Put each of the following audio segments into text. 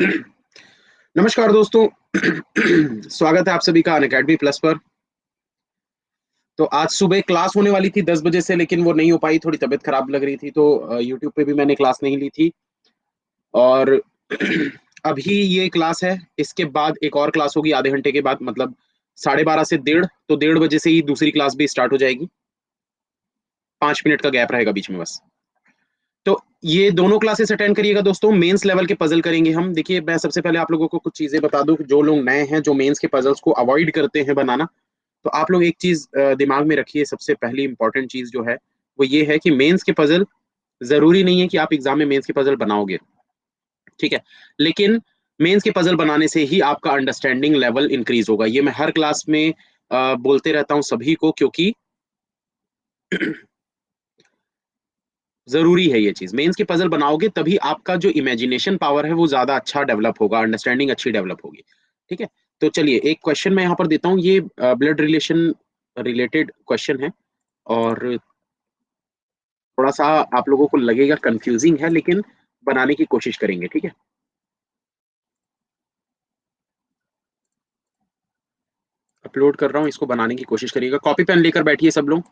नमस्कार दोस्तों। स्वागत है आप सभी का अनअकैडमी प्लस पर। तो आज सुबह क्लास होने वाली थी 10 बजे से, लेकिन वो नहीं हो पाई, थोड़ी तबीयत खराब लग रही थी, तो यूट्यूब पे भी मैंने क्लास नहीं ली थी। और अभी ये क्लास है, इसके बाद एक और क्लास होगी आधे घंटे के बाद, मतलब 12:30 से 1:30, तो 1:30 बजे से ही दूसरी क्लास भी स्टार्ट हो जाएगी। 5 मिनट का गैप रहेगा बीच में बस। तो ये दोनों क्लासेस अटेंड करिएगा दोस्तों। मेंस लेवल के पजल करेंगे हम। देखिए, मैं सबसे पहले आप लोगों को कुछ चीजें बता दूं, जो लोग नए हैं, जो मेंस के पजल्स को अवॉइड करते हैं बनाना, तो आप लोग एक चीज दिमाग में रखिए। सबसे पहली इंपॉर्टेंट चीज जो है वो ये है कि मेंस के पजल जरूरी नहीं है कि आप एग्जाम में मेंस के पजल बनाओगे, ठीक है। लेकिन मेंस के पजल बनाने से ही आपका अंडरस्टैंडिंग लेवल इंक्रीज होगा। ये मैं हर क्लास में बोलते रहता हूँ सभी को, क्योंकि जरूरी है ये चीज। मेंस के पजल बनाओगे तभी आपका जो इमेजिनेशन पावर है वो ज्यादा अच्छा डेवलप होगा, अंडरस्टैंडिंग अच्छी डेवलप होगी, ठीक है। तो चलिए एक क्वेश्चन मैं यहाँ पर देता हूँ। ये ब्लड रिलेशन रिलेटेड क्वेश्चन है, और थोड़ा सा आप लोगों को लगेगा कंफ्यूजिंग है, लेकिन बनाने की कोशिश करेंगे, ठीक है। अपलोड कर रहा हूँ, इसको बनाने की कोशिश करिएगा। कॉपी पेन लेकर बैठिए सब लोग।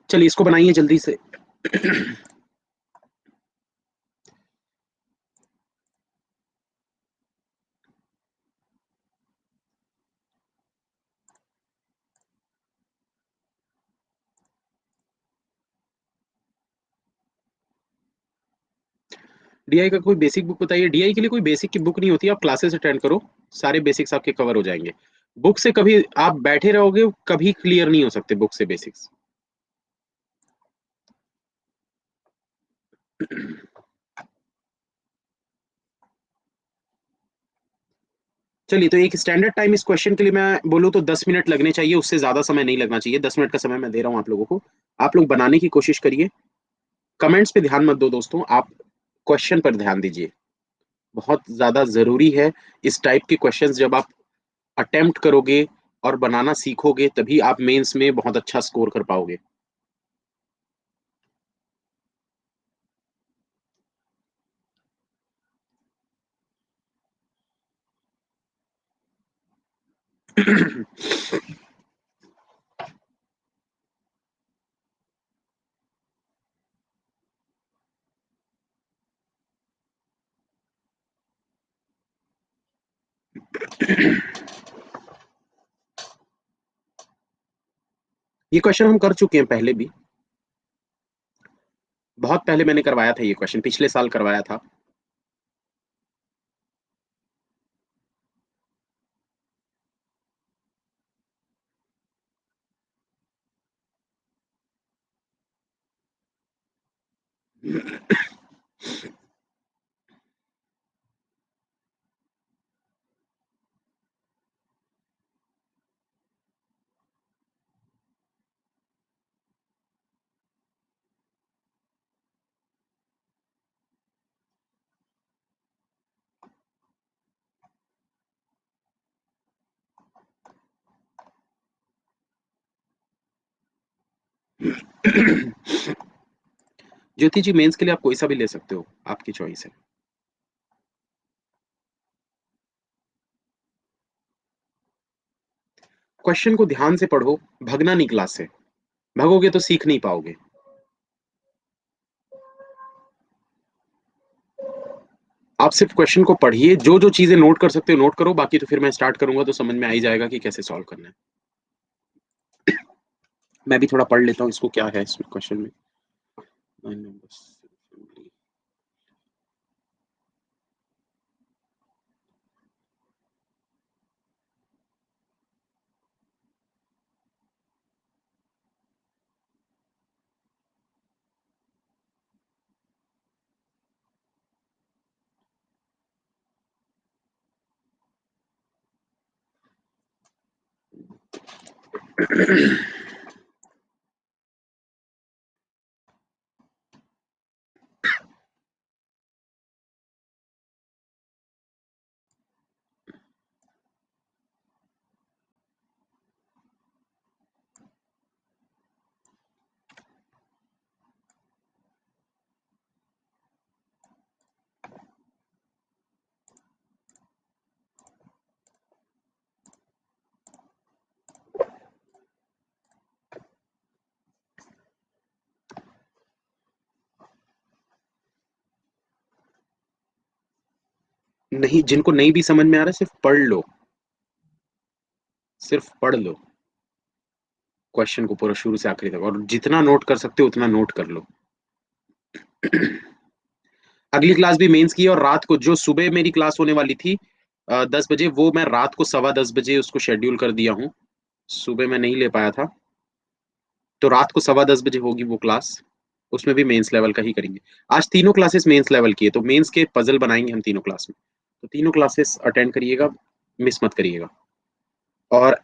चलिए इसको बनाइए जल्दी से। डीआई का कोई बेसिक बुक बताइए। डीआई के लिए कोई बेसिक की बुक नहीं होती, आप क्लासेस अटेंड करो, सारे बेसिक्स आपके कवर हो जाएंगे। बुक से कभी आप बैठे रहोगे कभी क्लियर नहीं हो सकते बुक से बेसिक्स। चलिए, तो एक स्टैंडर्ड टाइम इस क्वेश्चन के लिए मैं बोलूँ तो 10 मिनट लगने चाहिए, उससे ज्यादा समय नहीं लगना चाहिए। 10 मिनट का समय मैं दे रहा हूँ आप लोगों को। आप लोग बनाने की कोशिश करिए। कमेंट्स पे ध्यान मत दो दोस्तों, आप क्वेश्चन पर ध्यान दीजिए। बहुत ज्यादा जरूरी है। इस टाइप के क्वेश्चंस जब आप अटेम्प्ट करोगे और बनाना सीखोगे, तभी आप मेंस में बहुत अच्छा स्कोर कर पाओगे। ये क्वेश्चन हम कर चुके हैं पहले भी। बहुत पहले मैंने करवाया था ये क्वेश्चन, पिछले साल करवाया था। ज्योति जी, मेंस के लिए आप कोई सा भी ले सकते हो, आपकी चॉइस है। क्वेश्चन को ध्यान से पढ़ो, भगना नहीं क्लास से। भगोगे तो सीख नहीं पाओगे। आप सिर्फ क्वेश्चन को पढ़िए, जो जो चीजें नोट कर सकते हो नोट करो, बाकी तो फिर मैं स्टार्ट करूंगा तो समझ में आ ही जाएगा कि कैसे सॉल्व करना है। मैं भी थोड़ा पढ़ लेता हूँ इसको, क्या है इसमें क्वेश्चन में। 9 numbers. नहीं, जिनको नहीं भी समझ में आ रहा है, सिर्फ पढ़ लो, सिर्फ पढ़ लो क्वेश्चन को पूरा शुरू से आखिरी तक, और जितना नोट कर सकते हो उतना नोट कर लो। अगली क्लास भी मेंस की है, और रात को जो सुबह मेरी क्लास होने वाली थी 10 बजे, वो मैं रात को 10:15 बजे उसको शेड्यूल कर दिया हूँ। सुबह मैं नहीं ले पाया था, तो रात को 10:15 बजे होगी वो क्लास। उसमें भी मेंस लेवल का ही करेंगे। आज तीनों क्लासेस मेंस लेवल की है, तो मेंस के पजल बनाएंगे हम तीनों क्लास में। तो तीनों क्लासेस अटेंड करिएगा, मिस मत करिएगा। और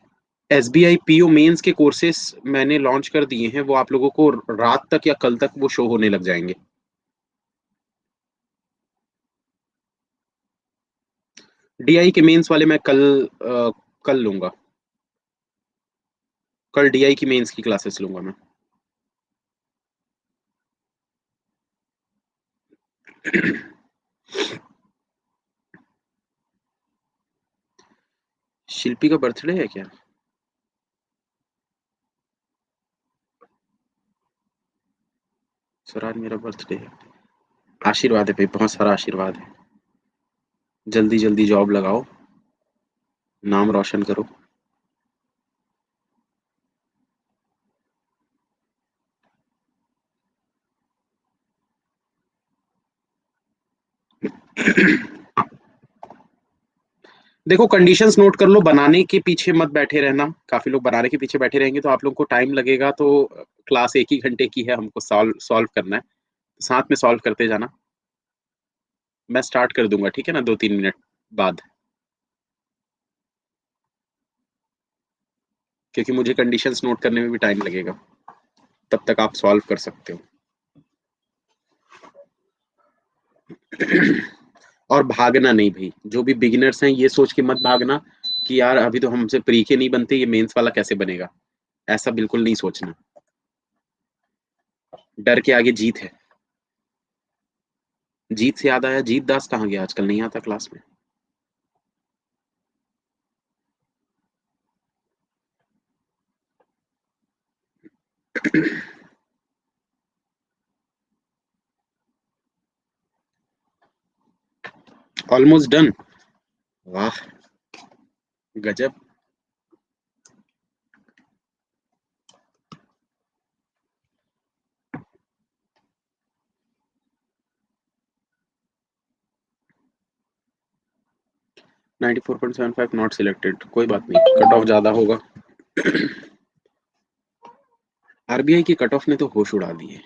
एसबीआई पीओ मेंस के कोर्सेस मैंने लॉन्च कर दिए हैं, वो आप लोगों को रात तक या कल तक वो शो होने लग जाएंगे। डीआई के मेंस वाले मैं कल लूंगा। कल डीआई की मेंस की क्लासेस लूंगा मैं। शिल्पी का बर्थडे है क्या? सर आज मेरा बर्थडे है। आशीर्वाद है भाई, बहुत सारा आशीर्वाद है। जल्दी जल्दी जॉब लगाओ, नाम रोशन करो। देखो, कंडीशंस नोट कर लो, बनाने के पीछे मत बैठे रहना। काफी लोग बनाने के पीछे बैठे रहेंगे तो आप लोगों को टाइम लगेगा, तो क्लास एक ही घंटे की है, हमको सॉल्व सॉल्व करना है, साथ में सॉल्व करते जाना। मैं स्टार्ट कर दूंगा, ठीक है ना, 2-3 मिनट बाद, क्योंकि मुझे कंडीशंस नोट करने में भी टाइम लगेगा। तब तक आप सॉल्व कर सकते हो। और भागना नहीं भाई, जो भी बिगिनर्स हैं ये सोच के मत भागना कि यार अभी तो हमसे प्री के नहीं बनते, ये मेंस वाला कैसे बनेगा। ऐसा बिल्कुल नहीं सोचना। डर के आगे जीत है। जीत से याद आया, जीत दास कहाँ गया, आजकल नहीं आता क्लास में। Almost done. वाह, गजब। 94.75 नॉट सिलेक्टेड, कोई बात नहीं, कट ऑफ ज्यादा होगा। आरबीआई की कट ऑफ ने तो होश उड़ा दिए।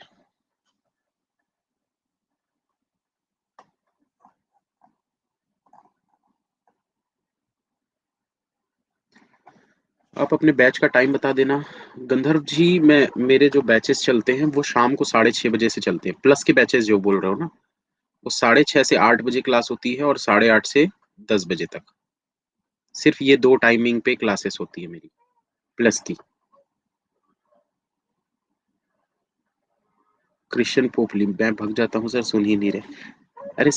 आप अपने बैच का टाइम बता देना। गंधर्व जी, मैं मेरे जो बैचेस चलते हैं वो शाम को 6:30 बजे से चलते हैं, प्लस के बैचेस जो बोल रहे हो ना, वो 6:30 से 8 बजे क्लास होती है, और 8:30 से 10 बजे तक। सिर्फ ये दो टाइमिंग पे क्लासेस होती है मेरी, प्लस की। क्रिश्चियन पोपली, मैं भग जाता हूँ सर, सुन ही नहीं रहे। अरे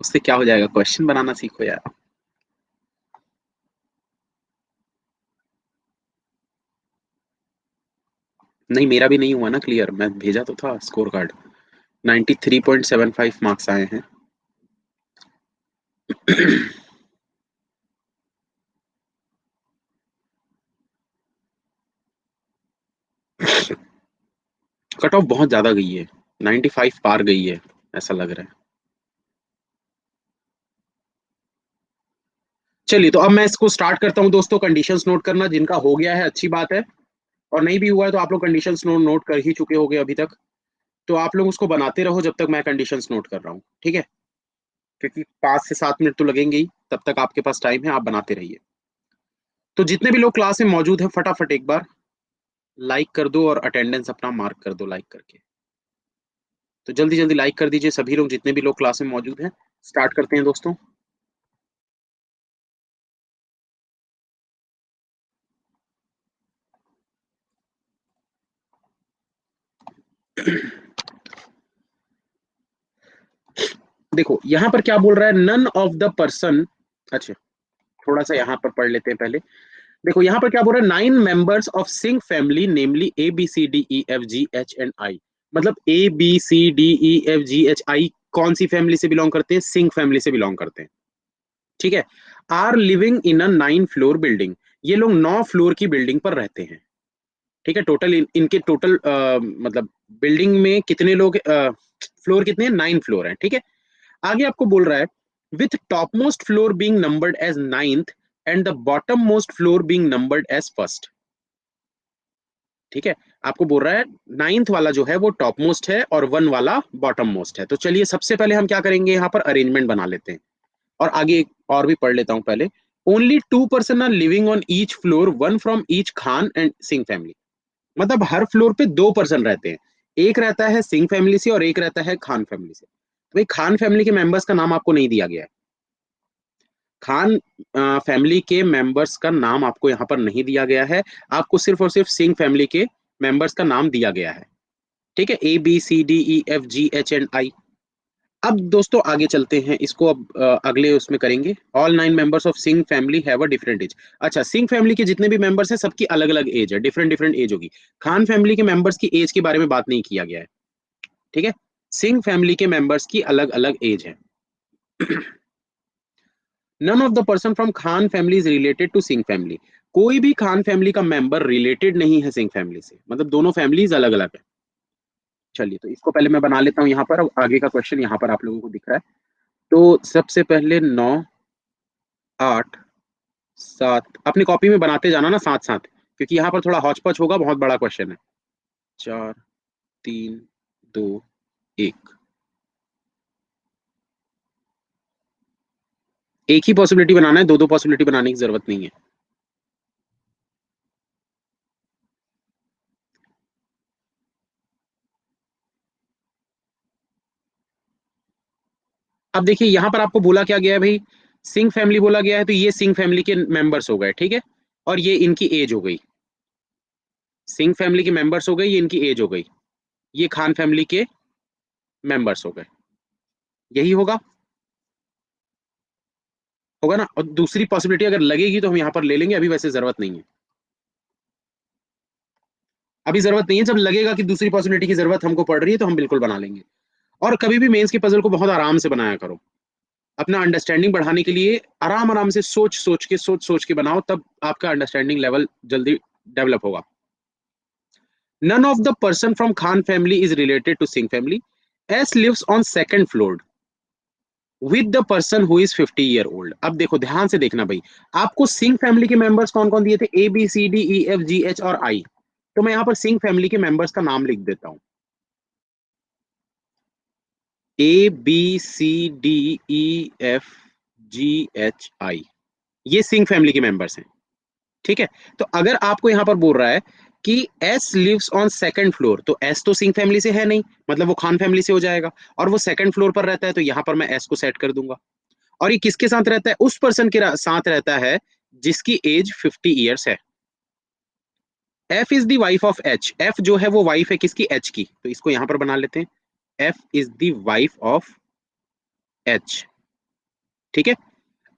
उससे क्या हो जाएगा, क्वेश्चन बनाना सीखो यार। नहीं, मेरा भी नहीं हुआ ना क्लियर, मैं भेजा तो था स्कोर कार्ड। 93.75 मार्क्स आए हैं। कट ऑफ बहुत ज्यादा गई है, 95 पार गई है, ऐसा लग रहा है। चलिए, तो अब मैं इसको स्टार्ट करता हूँ दोस्तों। कंडीशंस नोट करना, जिनका हो गया है अच्छी बात है, और नहीं भी हुआ है तो आप लोग कंडीशंस नोट कर ही चुके होंगे अभी तक। तो आप लोग उसको बनाते रहो जब तक मैं कंडीशंस नोट कर रहा हूँ, ठीक है? क्योंकि 5 से 7 मिनट तो लगेंगे ही, तब तक आपके पास टाइम है, आप बनाते रहिए। तो जितने भी लोग क्लास में मौजूद हैं, फटाफट एक बार लाइक कर दो, और अटेंडेंस अपना मार्क कर दो लाइक करके। तो जल्दी जल्दी लाइक कर दीजिए सभी लोग, जितने भी लोग क्लास में मौजूद हैं। स्टार्ट करते हैं दोस्तों। देखो यहाँ पर क्या बोल रहा है, नन ऑफ द पर्सन। अच्छा, थोड़ा सा यहाँ पर पढ़ लेते हैं पहले। देखो यहाँ पर क्या बोल रहा है, 9 members of Singh family namely A B C D E F G H and I. मतलब ABCDEFGHI कौन सी फैमिली से बिलोंग करते हैं? सिंह फैमिली से बिलोंग करते हैं। ठीक है। Are living in a 9 floor building, ये लोग 9 फ्लोर की बिल्डिंग पर रहते हैं। ठीक है। टोटल इनके टोटल मतलब बिल्डिंग में कितने लोग, फ्लोर कितने हैं? 9 फ्लोर हैं। ठीक है। आगे आपको बोल रहा है with topmost floor being numbered as ninth and the bottommost floor being numbered as first. ठीक है। आपको बोल रहा है नाइन्थ वाला जो है वो टॉप मोस्ट है और वन वाला बॉटम मोस्ट है। तो चलिए सबसे पहले हम क्या करेंगे, यहाँ पर अरेंजमेंट बना लेते हैं। और आगे एक और भी पढ़ लेता हूं पहले। Only 2 person are living on each floor, one from each Khan and Singh family. मतलब हर फ्लोर पे 2 पर्सन रहते हैं। एक रहता है सिंह फैमिली से और एक रहता है खान फैमिली से। तो भाई खान फैमिली के मेंबर्स का नाम आपको नहीं दिया गया है। खान फैमिली के मेंबर्स का नाम आपको यहाँ पर नहीं दिया गया है। आपको सिर्फ और सिर्फ सिंह फैमिली के मेंबर्स का नाम दिया गया है। ठीक है। ABCDEFGHI। अब दोस्तों आगे चलते हैं, इसको अब अगले उसमें करेंगे। All 9 members of Singh family have a different age. अच्छा, सिंह फैमिली के जितने भी मेंबर्स हैं सबकी अलग अलग एज है, डिफरेंट डिफरेंट एज होगी। खान फैमिली के मेंबर्स की एज के बारे में बात नहीं किया गया है। ठीक है। सिंह फैमिली के मेंबर्स की अलग अलग एज है। None of the person from Khan family is related to Singh family. कोई भी खान फैमिली का मेंबर रिलेटेड नहीं है सिंह फैमिली से, मतलब दोनों फैमिलीज अलग अलग है। चलिए तो इसको पहले मैं बना लेता हूँ यहाँ पर। अब आगे का क्वेश्चन यहाँ पर आप लोगों को दिख रहा है। तो सबसे पहले 9, 8, 7 अपनी कॉपी में बनाते जाना ना साथ साथ, क्योंकि यहाँ पर थोड़ा हौच पौच होगा, बहुत बड़ा क्वेश्चन है। 4, 3, 2, 1। एक ही पॉसिबिलिटी बनाना है, दो दो पॉसिबिलिटी बनाने की जरूरत नहीं है। अब देखिए यहाँ पर आपको बोला क्या गया है भाई, सिंह फैमिली बोला गया है, तो ये सिंह फैमिली के मेंबर्स हो गए। ठीक है। और ये इनकी एज हो गई। सिंह फैमिली के मेंबर्स हो गए, ये इनकी एज हो गई। ये खान फैमिली के मेंबर्स हो गए। यही होगा। होगा ना। और दूसरी पॉसिबिलिटी अगर लगेगी तो हम यहाँ पर ले लेंगे, अभी वैसे जरूरत नहीं है। अभी जरूरत नहीं है, जब लगेगा कि दूसरी पॉसिबिलिटी की जरूरत हमको पड़ रही है तो हम बिल्कुल बना लेंगे। और कभी भी मेंस के पजल को बहुत आराम से बनाया करो। अपना अंडरस्टैंडिंग बढ़ाने के लिए आराम आराम से सोच सोच के बनाओ, तब आपका अंडरस्टैंडिंग लेवल जल्दी डेवलप होगा। None of the person from Khan family is related to Singh family. S lives on second floor with the person who is 50 year old. अब देखो ध्यान से देखना भाई, आपको सिंह फैमिली के मेंबर्स कौन कौन दिए थे? ABCDEFGH और आई। तो मैं यहाँ पर सिंह फैमिली के मेंबर्स का नाम लिख देता हूँ। ABCDEFGHI, ये सिंह फैमिली के मेंबर्स हैं। ठीक है। तो अगर आपको यहां पर बोल रहा है कि S lives on second floor, तो एस तो सिंह फैमिली से है नहीं, मतलब वो खान फैमिली से हो जाएगा। और वो सेकंड फ्लोर पर रहता है, तो यहां पर मैं एस को सेट कर दूंगा। और ये किसके साथ रहता है? उस पर्सन के साथ रहता है जिसकी एज 50 ईयर्स है। F is the wife of H. F जो है वो वाइफ है किसकी? एच की। तो इसको यहां पर बना लेते हैं, F is the wife of H. ठीक है।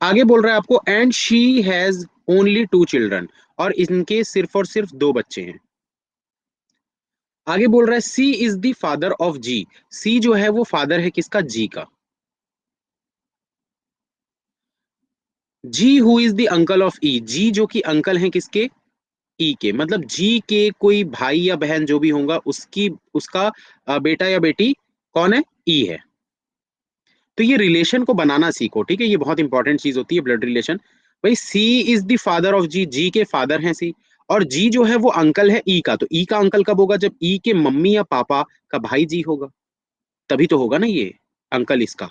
आगे बोल रहा है आपको and she has only 2 children, और इनके सिर्फ और सिर्फ 2 बच्चे हैं। आगे बोल रहा है C is the father of G. C जो है वो फादर है किसका? जी का। G who is the uncle of E. G जो कि अंकल हैं किसके? ई के। मतलब जी के कोई भाई या बहन जो भी होगा उसकी, उसका बेटा या बेटी कौन है? ई है। तो ये रिलेशन को बनाना सीखो। ठीक है। ये बहुत इंपॉर्टेंट चीज होती है, ब्लड रिलेशन। भाई सी इज द फादर ऑफ जी, जी के फादर हैं सी। और जी जो है वो अंकल है ई का। तो ई का अंकल कब होगा? जब ई के मम्मी या पापा का भाई जी होगा, तभी तो होगा ना ये अंकल इसका।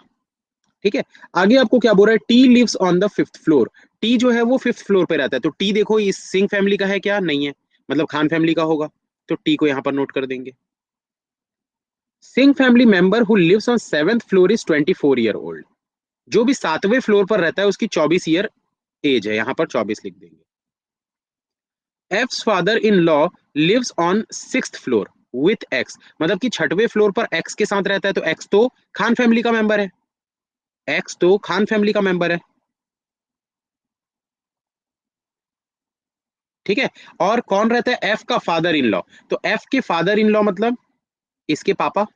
ठीक है। आगे आपको क्या बोल रहा है? T lives on the 5th floor. T जो है वो 5th फ्लोर पे रहता है। तो टी देखो इस सिंह फैमिली का है क्या? नहीं है, मतलब खान फैमिली का होगा। तो टी को यहां पर नोट कर देंगे। Singh family member who lives on 7th floor is 24 year old. जो भी 7वें फ्लोर पर रहता है उसकी 24 ईयर एज है, यहां पर 24 लिख देंगे। F's father in law lives on 6th floor with X. मतलब कि 6वें फ्लोर पर एक्स के साथ रहता है, तो एक्स तो खान फैमिली का मेंबर है। एक्स तो खान फैमिली का मेंबर है। ठीक है। और कौन रहता है? एफ का फादर इन लॉ। तो एफ के फादर इन लॉ मतलब इसके पापा।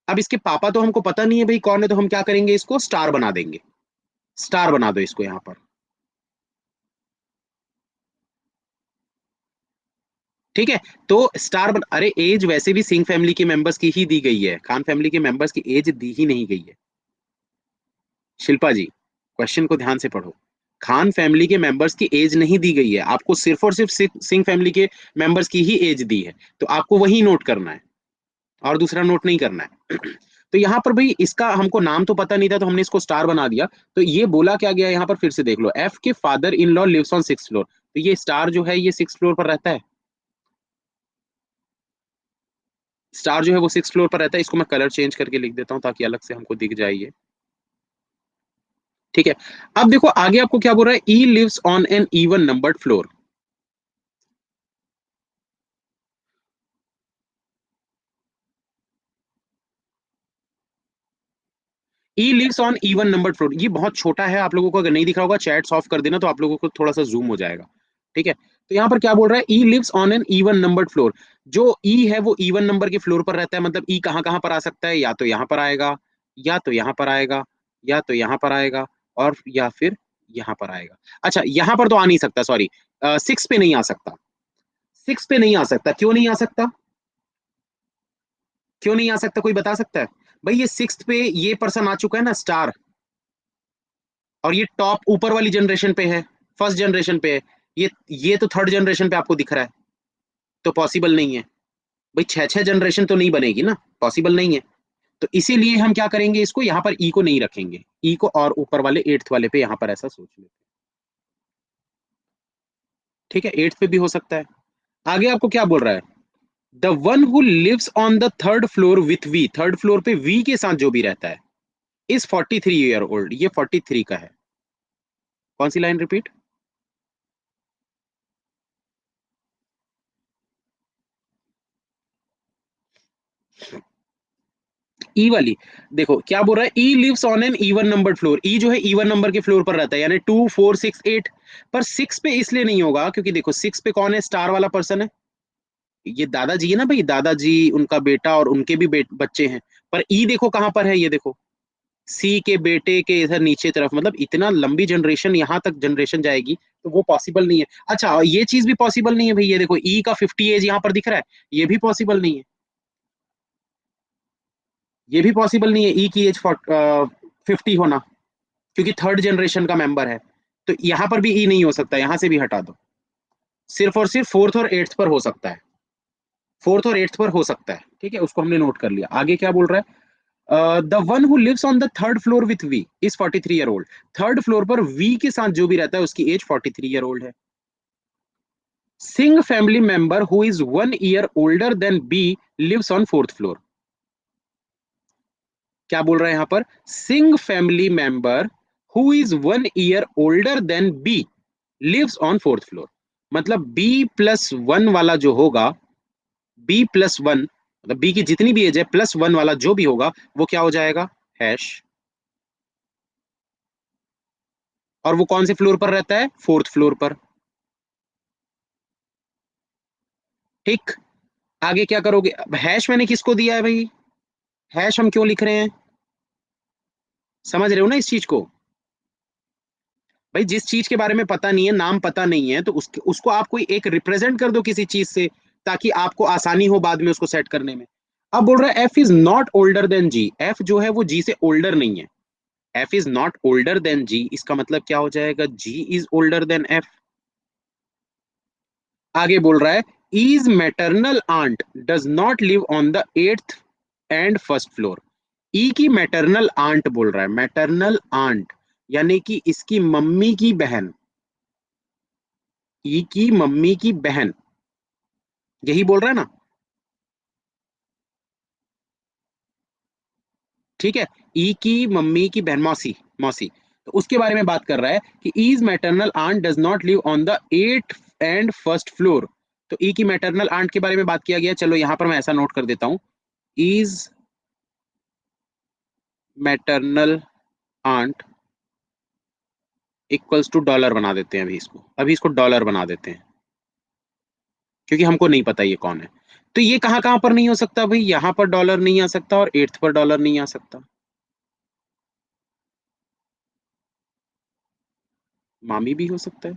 अब इसके पापा तो हमको पता नहीं है भाई कौन है, तो हम क्या करेंगे, इसको स्टार बना देंगे। स्टार बना दो इसको यहां पर। ठीक है। तो अरे एज वैसे भी सिंह फैमिली के मेंबर्स की ही दी गई है, खान फैमिली के मेंबर्स की एज दी ही नहीं गई है। शिल्पा जी, क्वेश्चन को ध्यान से पढ़ो। खान फैमिली के मेंबर्स की एज नहीं दी गई है आपको, सिर्फ और सिर्फ सिंह फैमिली के मेंबर्स की ही एज दी है। तो आपको वही नोट करना है, और दूसरा नोट नहीं करना है। तो यहाँ पर भाई इसका हमको नाम तो पता नहीं था, तो हमने इसको स्टार बना दिया। तो ये बोला क्या गया यहाँ पर, फिर से देख लो, एफ के father in law lives on 6th floor, तो ये स्टार जो है ये 6th फ्लोर पर रहता है। स्टार जो है वो 6th फ्लोर पर रहता है। इसको मैं कलर चेंज करके लिख देता हूँ ताकि अलग से हमको दिख जाए ये। ठीक है। अब देखो आगे आपको क्या बोल रहा है, E lives on an even numbered floor. E lives on even numbered floor, ये बहुत छोटा है, आप लोगों को अगर नहीं दिख रहा होगा चैट्स ऑफ कर देना, तो आप लोगों को थोड़ा सा जूम हो जाएगा। ठीक है। तो यहाँ पर क्या बोल रहा है, E lives on an even numbered floor. जो ई है वो इवन नंबर के फ्लोर पर रहता है, मतलब ई कहाँ कहाँ पर आ सकता है, या तो यहाँ पर आएगा, या तो यहाँ पर आएगा, या तो यहाँ पर आएगा, और या फिर यहाँ पर आएगा। अच्छा, यहाँ पर तो आ नहीं सकता, सॉरी, 6 पे नहीं आ सकता। 6 पे नहीं आ सकता, क्यों नहीं आ सकता, क्यों नहीं आ सकता, कोई बता सकता है। भाई ये 6th पे ये पर्सन आ चुका है ना, स्टार, और ये टॉप ऊपर वाली जनरेशन पे है, फर्स्ट जनरेशन पे है। ये तो थर्ड जनरेशन पे आपको दिख रहा है, तो पॉसिबल नहीं है। भाई छह छह जनरेशन तो नहीं बनेगी ना, पॉसिबल नहीं है। तो इसीलिए हम क्या करेंगे, इसको यहाँ पर ई को नहीं रखेंगे, ई को और ऊपर वाले 8th वाले पे यहाँ पर ऐसा सोच लेते हैं। ठीक है, 8th पे भी हो सकता है। आगे आपको क्या बोल रहा है, the one who lives on the 3rd floor with V, 3rd floor पे वी के साथ जो भी रहता है, इज 43 ईयर ओल्ड, ये 43 का है। कौन सी लाइन रिपीट, ई वाली। देखो क्या बोल रहा है, E lives on an even numbered floor, E जो है इवन नंबर के फ्लोर पर रहता है, यानी 2 4 6 8। पर 6 पे इसलिए नहीं होगा क्योंकि देखो 6 पे कौन है, स्टार वाला पर्सन है, ये दादाजी है ना भाई, दादाजी, उनका बेटा और उनके भी बच्चे हैं। पर ई देखो कहां पर है, ये देखो, सी के बेटे के इधर नीचे तरफ, मतलब इतना लंबी जनरेशन, यहां तक जनरेशन जाएगी, तो वो पॉसिबल नहीं है। अच्छा, ये चीज भी पॉसिबल नहीं है भाई, ये देखो ई का 50 एज यहाँ पर दिख रहा है, ये भी पॉसिबल नहीं है। ये भी पॉसिबल नहीं है ई की एज 50 होना, क्योंकि थर्ड जनरेशन का मेंबर है। तो यहां पर भी ई नहीं हो सकता, यहां से भी हटा दो। सिर्फ और सिर्फ 4th और 8th पर हो सकता है, 4th और 8th पर हो सकता है। ठीक है, उसको हमने नोट कर लिया। आगे क्या बोल रहा है, the one who lives on the 3rd floor with V is 43 year old. 3rd floor पर वी के साथ जो भी रहता है उसकी एज 43 ईयर ओल्ड है। Singh family member who is 1 year older than B lives on 4th floor. क्या बोल रहा है यहाँ पर, Singh family member who is 1 year older than B lives on 4th floor. मतलब B+1 वाला जो होगा, B+1, मतलब बी की जितनी भी एज है +1 वाला जो भी होगा, वो क्या हो जाएगा, हैश। और वो कौन से फ्लोर पर रहता है, 4th फ्लोर पर। ठीक। आगे क्या करोगे, अब हैश मैंने किसको दिया है भाई, हैश हम क्यों लिख रहे हैं, समझ रहे हो ना इस चीज को। भाई जिस चीज के बारे में पता नहीं है, नाम पता नहीं है, तो उसको आप कोई एक रिप्रेजेंट कर दो किसी चीज से, ताकि आपको आसानी हो बाद में उसको सेट करने में। अब बोल रहा है F is not older than G, F जो है वो जी से ओल्डर नहीं है। F is not older than G, इसका मतलब क्या हो जाएगा, G is older than F. आगे बोल रहा है, is maternal aunt does not live on the 8th and 1st floor. E की मैटरनल आंट बोल रहा है, मैटरनल आंट यानी कि इसकी मम्मी की बहन, ई की मम्मी की बहन, यही बोल रहा है ना। ठीक है, ई की मम्मी की बहन, मौसी, मौसी, तो उसके बारे में बात कर रहा है कि E's maternal aunt does not live on the 8th and 1st floor. तो ई की मैटरनल आंट के बारे में बात किया गया, चलो यहां पर मैं ऐसा नोट कर देता हूं, E's maternal aunt equals to dollar बना देते हैं, अभी इसको डॉलर बना देते हैं, क्योंकि हमको नहीं पता ये कौन है। तो ये कहाँ कहाँ पर नहीं हो सकता भाई? यहां पर डॉलर नहीं आ सकता और एट्थ पर डॉलर नहीं आ सकता। मामी भी हो सकता है।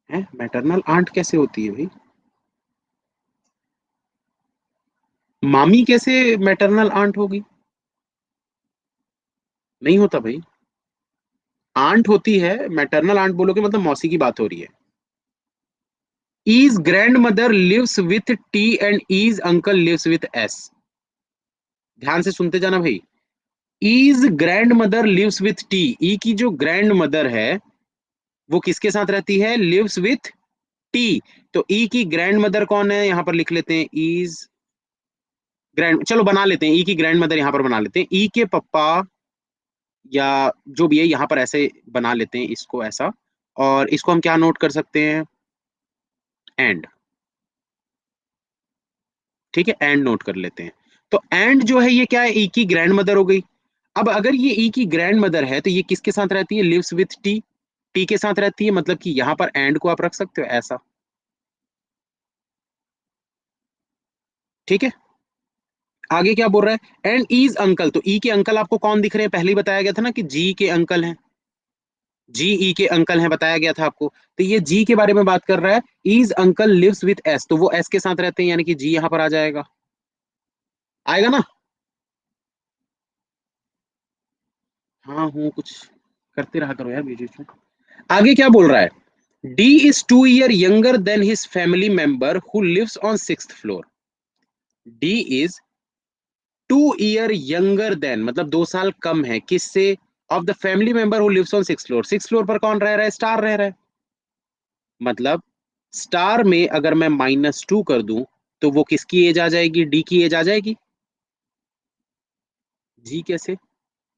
हैं, मैटरनल आंट कैसे होती है भाई? मामी कैसे मैटरनल आंट होगी? नहीं होता भाई। आंट होती है, मैटरनल आंट बोलोगे मतलब मौसी की बात हो रही है। Is grandmother lives with T and is uncle lives with S? ध्यान से सुनते जाना भाई। Is grandmother lives with T? ई की जो ग्रैंड मदर है वो किसके साथ रहती है? lives with T। तो ई की ग्रैंड मदर कौन है? यहां पर लिख लेते हैं इज ग्रैंड, चलो बना लेते हैं ई की ग्रैंड मदर, यहां पर बना लेते हैं ई के पप्पा या जो भी है, यहां पर ऐसे बना लेते हैं इसको ऐसा। और इसको हम क्या नोट कर सकते हैं? एंड। ठीक है, एंड नोट कर लेते हैं। तो एंड जो है ये क्या है? ई की ग्रैंड मदर हो गई। अब अगर ये ई की ग्रैंड मदर है तो ये किसके साथ रहती है? Lives with T. टी के साथ रहती है, मतलब कि यहां पर एंड को आप रख सकते हो ऐसा। ठीक है, आगे क्या बोल रहा है? एंड इज अंकल, तो ई के अंकल आपको कौन दिख रहे हैं? पहले ही बताया गया था ना कि जी के अंकल हैं। जी ई के अंकल हैं, बताया गया था आपको। तो ये जी के बारे में बात कर रहा है। E's uncle lives with S, तो वो एस के साथ रहते हैं, यानी कि जी यहां पर आ जाएगा। आएगा ना? हाँ हूँ कुछ, करते रहा करो यार बीच बीच में। आगे क्या बोल रहा है? D is 2 year younger than his family member who lives on 6th floor. D is 2 year younger than, मतलब 2 साल कम है किससे? Of the family member who lives on 6th floor. 6th floor पर कौन रह रहा है? स्टार रह रहा है। मतलब स्टार में अगर मैं -2 कर दूं तो वो किसकी एज आ जाएगी? डी की एज आ जाएगी। जी कैसे?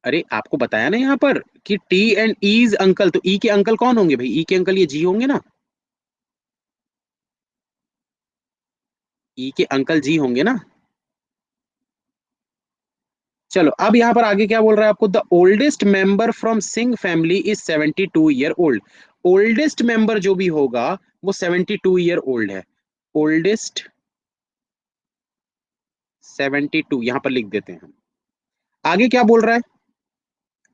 अरे आपको बताया ना यहाँ पर कि टी एंड इज अंकल, तो ई के अंकल कौन होंगे भाई? ई के अंकल ये जी होंगे ना। ई के अंकल जी होंगे ना। चलो अब यहां पर आगे क्या बोल रहा है आपको? The oldest member from Singh family is 72 year old। Oldest member जो भी होगा वो 72 year old है। ओल्डेस्ट 72 यहां पर लिख देते हैं हम। आगे क्या बोल रहा है?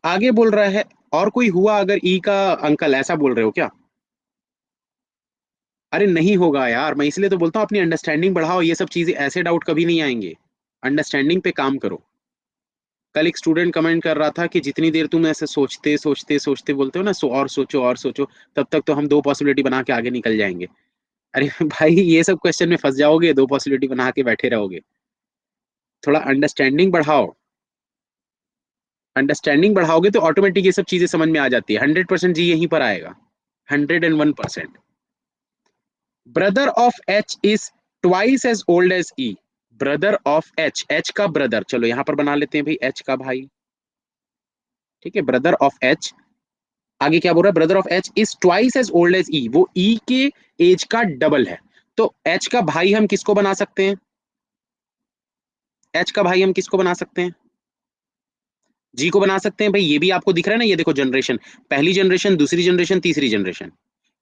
आगे बोल रहा है और कोई हुआ अगर ई का अंकल, ऐसा बोल रहे हो क्या? अरे नहीं होगा यार, मैं इसलिए तो बोलता हूँ अपनी अंडरस्टैंडिंग बढ़ाओ, ये सब चीजें ऐसे डाउट कभी नहीं आएंगे। अंडरस्टैंडिंग पे काम करो। कल एक स्टूडेंट कमेंट कर रहा था कि जितनी देर तुम ऐसे सोचते सोचते सोचते बोलते हो ना, और सोचो और सोचो, तब तक तो हम दो पॉसिबिलिटी बना के आगे निकल जाएंगे। अरे भाई ये सब क्वेश्चन में फंस जाओगे, दो पॉसिबिलिटी बना के बैठे रहोगे। थोड़ा अंडरस्टैंडिंग बढ़ाओ। अंडरस्टैंडिंग बढ़ाओगे तो ऑटोमेटिक ये सब चीजें समझ में आ जाती है। 100% जी यहीं पर आएगा। 101%। Brother of H is twice as old as E. Brother of H, H का ब्रदर, चलो यहां पर बना लेते हैं भाई एच का भाई। ठीक है, ब्रदर ऑफ एच। आगे क्या बोल रहा है? Brother of H is twice as old as E, वो ई के एज का डबल है। तो एच का भाई हम किसको बना सकते हैं? एच का भाई हम किसको बना सकते हैं? जी को बना सकते हैं भाई। ये भी आपको दिख रहा है ना, ये देखो जनरेशन, पहली जनरेशन, दूसरी जनरेशन, तीसरी जनरेशन।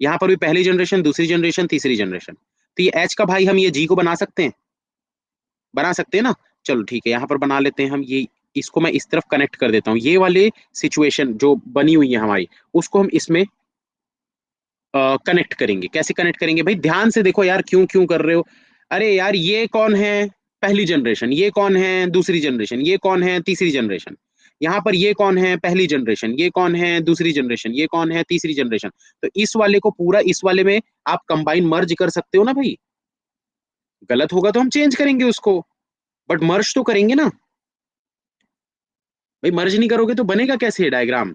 यहां पर भी पहली जनरेशन, दूसरी जनरेशन, तीसरी जनरेशन। तो ये एच का भाई हम ये जी को बना सकते हैं। बना सकते हैं ना। चलो ठीक है, यहां पर बना लेते हैं हम ये। इसको मैं इस तरफ कनेक्ट कर देता हूँ, ये वाले सिचुएशन जो बनी हुई है हमारी, उसको हम इसमें कनेक्ट करेंगे। कैसे कनेक्ट करेंगे भाई? ध्यान से देखो यार, क्यों क्यों कर रहे हो? अरे यार ये कौन है? पहली जनरेशन। ये कौन है? दूसरी जनरेशन। ये कौन है? तीसरी जनरेशन। यहाँ पर ये कौन है? पहली जनरेशन। ये कौन है? दूसरी जनरेशन। ये कौन है? तीसरी जनरेशन। तो इस वाले को पूरा इस वाले में आप कंबाइन मर्ज कर सकते हो ना भाई। गलत होगा तो हम चेंज करेंगे उसको, बट मर्ज तो करेंगे ना। भाई मर्ज नहीं करोगे तो बनेगा कैसे डायग्राम?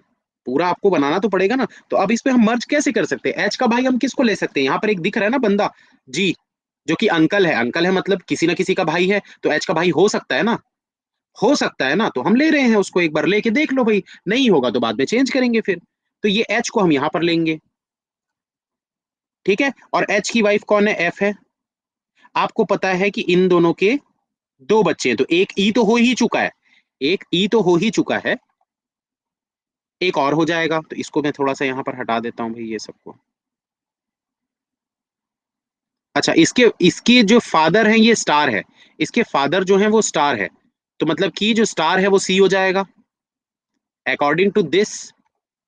पूरा आपको बनाना तो पड़ेगा ना। तो अब इस पे हम मर्ज कैसे कर सकते हैं? एच का भाई हम किसको ले सकते हैं? यहाँ पर एक दिख रहा है ना बंदा, जी, जो कि अंकल है। अंकल है मतलब किसी ना किसी का भाई है, तो एच का भाई हो सकता है ना। हो सकता है ना, तो हम ले रहे हैं उसको, एक बार लेके देख लो भाई। नहीं होगा तो बाद में चेंज करेंगे फिर। तो ये एच को हम यहाँ पर लेंगे। ठीक है, और एच की वाइफ कौन है? एफ है। आपको पता है कि इन दोनों के दो बच्चे हैं, तो एक ई तो हो ही चुका है। एक ई तो हो ही चुका है, एक और हो जाएगा। तो इसको मैं थोड़ा सा यहाँ पर हटा देता हूँ भाई ये सबको। अच्छा, इसके इसके जो फादर हैं ये स्टार है, इसके फादर जो हैं वो स्टार है, तो मतलब कि जो स्टार है वो सी हो जाएगा अकॉर्डिंग टू दिस,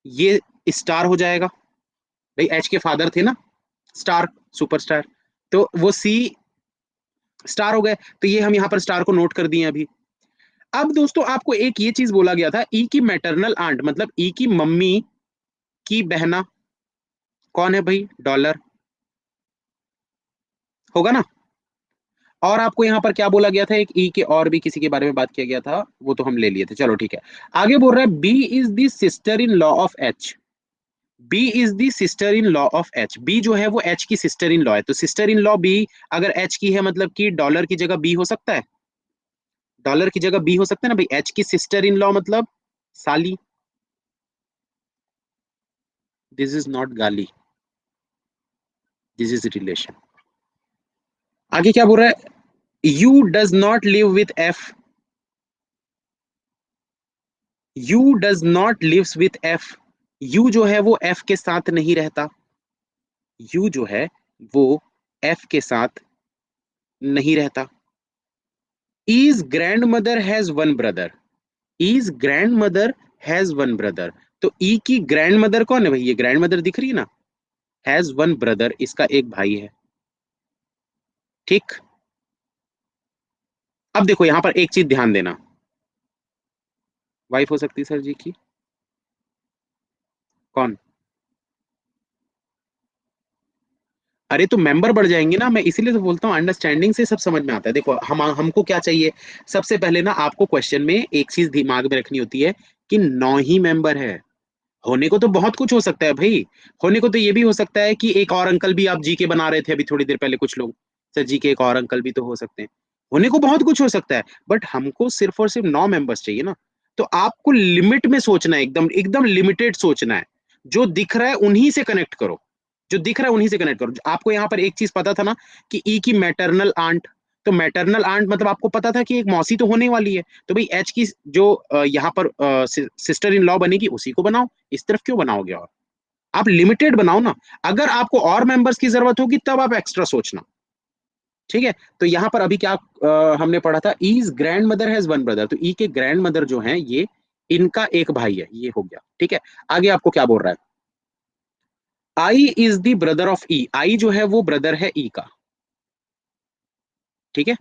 ये स्टार हो जाएगा। भाई एच के फादर थे ना स्टार, सुपरस्टार, तो वो सी स्टार हो गए। तो ये हम यहाँ पर स्टार को नोट कर दिए अभी। अब दोस्तों आपको एक ये चीज बोला गया था, ई की मैटरनल आंट मतलब ई की मम्मी की बहना कौन है भाई, डॉलर होगा ना। और आपको यहाँ पर क्या बोला गया था, एक ई के और भी किसी के बारे में बात किया गया था, वो तो हम ले लिए थे, चलो ठीक है। आगे बोल रहा है B is the sister in law of H, B is the sister in law of H, B जो है वो एच की सिस्टर इन लॉ है, तो सिस्टर इन लॉ बी अगर एच की है मतलब कि डॉलर की जगह बी हो सकता है, डॉलर की जगह बी हो सकता है ना भाई, एच की सिस्टर इन लॉ मतलब साली, दिस इज नॉट गाली, दिस इज रिलेशन। आगे क्या बोल रहा है, U does not live with F, U does not lives with F, U जो है वो एफ के साथ नहीं रहता, यू जो है वो एफ के साथ नहीं रहता। Is grand mother has one brother, is grand mother has one brother, तो ई की ग्रैंड मदर कौन है भाई, ये ग्रैंड मदर दिख रही है ना, हैज वन ब्रदर, इसका एक भाई है, ठीक। अब देखो यहां पर एक चीज ध्यान देना, वाइफ हो सकती है सर जी की, कौन, अरे तो मेंबर बढ़ जाएंगे ना, मैं इसीलिए तो बोलता हूँ अंडरस्टैंडिंग से सब समझ में आता है। देखो हम हमको क्या चाहिए, सबसे पहले ना आपको क्वेश्चन में एक चीज दिमाग में रखनी होती है कि 9 ही मेंबर है, होने को तो बहुत कुछ हो सकता है भाई, होने को तो ये भी हो सकता है कि एक और अंकल भी, आप जी के बना रहे थे अभी थोड़ी देर पहले कुछ लोग, सर जी के एक और अंकल भी तो हो सकते हैं, होने को बहुत कुछ हो सकता है, बट हमको सिर्फ और सिर्फ 9 मेंबर्स चाहिए ना। तो आपको लिमिट में सोचना है, एकदम एकदम लिमिटेड सोचना है, जो दिख रहा है उन्हीं से कनेक्ट करो, जो दिख रहा है उन्हीं से कनेक्ट करो। आपको यहाँ पर एक चीज पता था ना कि ई की मैटरनल आंट, तो मैटरनल आंट मतलब आपको पता था कि एक मौसी तो होने वाली है, तो भाई एच की जो यहाँ पर सिस्टर इन लॉ बनेगी उसी को बनाओ, इस तरफ क्यों बनाओगे, और आप लिमिटेड बनाओ ना, अगर आपको और मेंबर्स की जरूरत होगी तब आप एक्स्ट्रा सोचना, ठीक है। तो यहां पर अभी क्या हमने पढ़ा था, E's grandmother has one brother, तो ई के ग्रैंड मदर जो है ये इनका एक भाई है, ये हो गया, ठीक है। आगे आपको क्या बोल रहा है, I is the brother of ई, आई जो है वो ब्रदर है ई का, ठीक है।